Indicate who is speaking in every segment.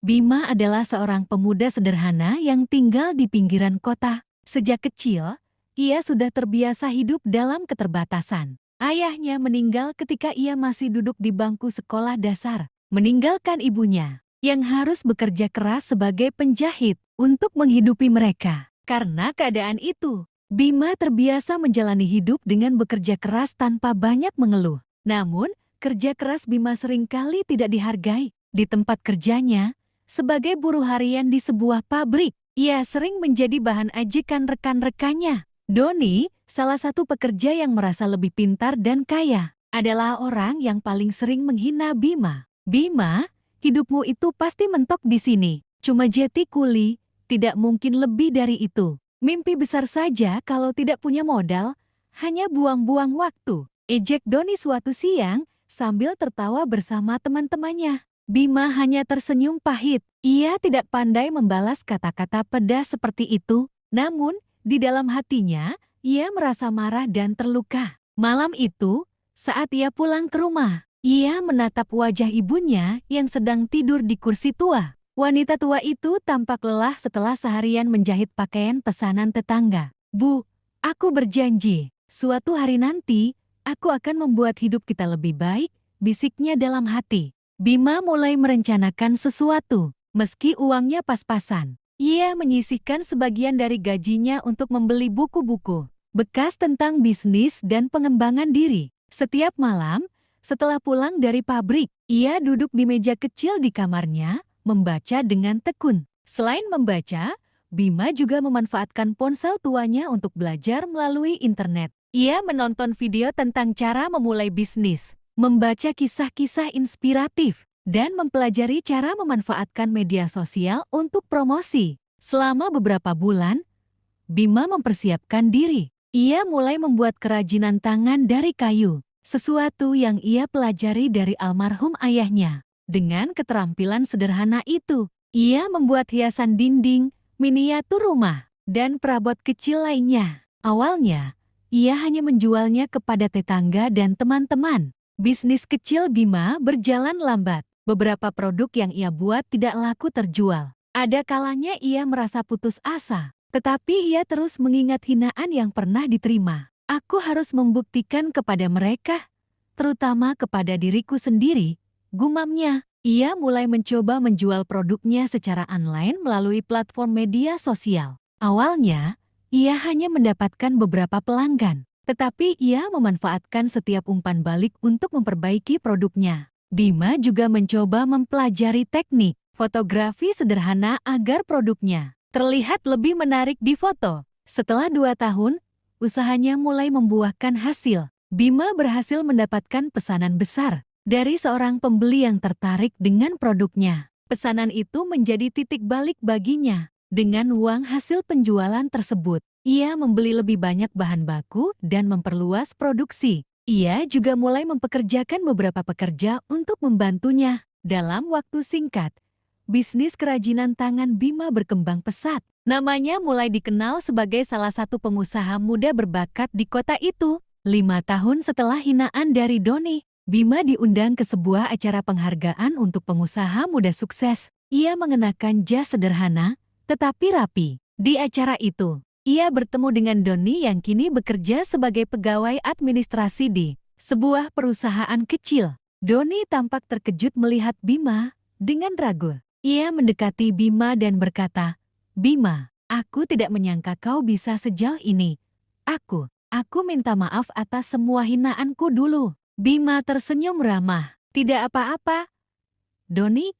Speaker 1: Bima adalah seorang pemuda sederhana yang tinggal di pinggiran kota. Sejak kecil, ia sudah terbiasa hidup dalam keterbatasan. Ayahnya meninggal ketika ia masih duduk di bangku sekolah dasar, meninggalkan ibunya yang harus bekerja keras sebagai penjahit untuk menghidupi mereka. Karena keadaan itu, Bima terbiasa menjalani hidup dengan bekerja keras tanpa banyak mengeluh. Namun, kerja keras Bima seringkali tidak dihargai. Di tempat kerjanya, sebagai buruh harian di sebuah pabrik, ia sering menjadi bahan ajikan rekan-rekannya. Doni, salah satu pekerja yang merasa lebih pintar dan kaya, adalah orang yang paling sering menghina Bima. Bima, hidupmu itu pasti mentok di sini. Cuma jeti kuli, tidak mungkin lebih dari itu. Mimpi besar saja kalau tidak punya modal, hanya buang-buang waktu. Ejek Doni suatu siang sambil tertawa bersama teman-temannya. Bima hanya tersenyum pahit. Ia tidak pandai membalas kata-kata pedas seperti itu. Namun, di dalam hatinya, ia merasa marah dan terluka. Malam itu, saat ia pulang ke rumah, ia menatap wajah ibunya yang sedang tidur di kursi tua. Wanita tua itu tampak lelah setelah seharian menjahit pakaian pesanan tetangga. "Bu, aku berjanji, suatu hari nanti, aku akan membuat hidup kita lebih baik," bisiknya dalam hati. Bima mulai merencanakan sesuatu. Meski uangnya pas-pasan, ia menyisihkan sebagian dari gajinya untuk membeli buku-buku bekas tentang bisnis dan pengembangan diri. Setiap malam, setelah pulang dari pabrik, ia duduk di meja kecil di kamarnya, membaca dengan tekun. Selain membaca, Bima juga memanfaatkan ponsel tuanya untuk belajar melalui internet. Ia menonton video tentang cara memulai bisnis, membaca kisah-kisah inspiratif, dan mempelajari cara memanfaatkan media sosial untuk promosi. Selama beberapa bulan, Bima mempersiapkan diri. Ia mulai membuat kerajinan tangan dari kayu, sesuatu yang ia pelajari dari almarhum ayahnya. Dengan keterampilan sederhana itu, ia membuat hiasan dinding, miniatur rumah, dan perabot kecil lainnya. Awalnya, ia hanya menjualnya kepada tetangga dan teman-teman. Bisnis kecil Bima berjalan lambat. Beberapa produk yang ia buat tidak laku terjual. Ada kalanya ia merasa putus asa, tetapi ia terus mengingat hinaan yang pernah diterima. "Aku harus membuktikan kepada mereka, terutama kepada diriku sendiri," gumamnya. Ia mulai mencoba menjual produknya secara online melalui platform media sosial. Awalnya, ia hanya mendapatkan beberapa pelanggan. Tetapi ia memanfaatkan setiap umpan balik untuk memperbaiki produknya. Bima juga mencoba mempelajari teknik fotografi sederhana agar produknya terlihat lebih menarik di foto. Setelah 2 tahun, usahanya mulai membuahkan hasil. Bima berhasil mendapatkan pesanan besar dari seorang pembeli yang tertarik dengan produknya. Pesanan itu menjadi titik balik baginya. Dengan uang hasil penjualan tersebut, ia membeli lebih banyak bahan baku dan memperluas produksi. Ia juga mulai mempekerjakan beberapa pekerja untuk membantunya. Dalam waktu singkat, bisnis kerajinan tangan Bima berkembang pesat. Namanya mulai dikenal sebagai salah satu pengusaha muda berbakat di kota itu. 5 tahun setelah hinaan dari Doni, Bima diundang ke sebuah acara penghargaan untuk pengusaha muda sukses. Ia mengenakan jas sederhana, tetapi rapi. Di acara itu, ia bertemu dengan Doni yang kini bekerja sebagai pegawai administrasi di sebuah perusahaan kecil. Doni tampak terkejut melihat Bima dengan ragu. Ia mendekati Bima dan berkata, "Bima, aku tidak menyangka kau bisa sejauh ini. Aku minta maaf atas semua hinaanku dulu." Bima tersenyum ramah. "Tidak apa-apa, Doni.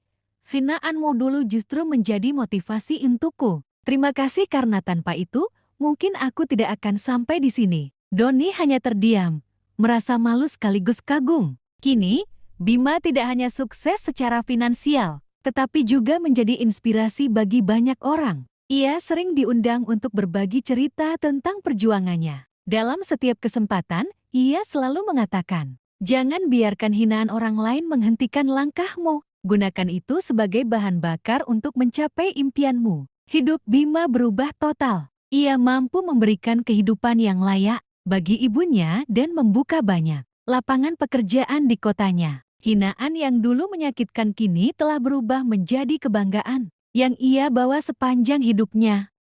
Speaker 1: Hinaanmu dulu justru menjadi motivasi untukku. Terima kasih karena tanpa itu, mungkin aku tidak akan sampai di sini." Doni hanya terdiam, merasa malu sekaligus kagum. Kini, Bima tidak hanya sukses secara finansial, tetapi juga menjadi inspirasi bagi banyak orang. Ia sering diundang untuk berbagi cerita tentang perjuangannya. Dalam setiap kesempatan, ia selalu mengatakan, "Jangan biarkan hinaan orang lain menghentikan langkahmu. Gunakan itu sebagai bahan bakar untuk mencapai impianmu." Hidup Bima berubah total. Ia mampu memberikan kehidupan yang layak bagi ibunya dan membuka banyak lapangan pekerjaan di kotanya. Hinaan yang dulu menyakitkan kini telah berubah menjadi kebanggaan yang ia bawa sepanjang hidupnya.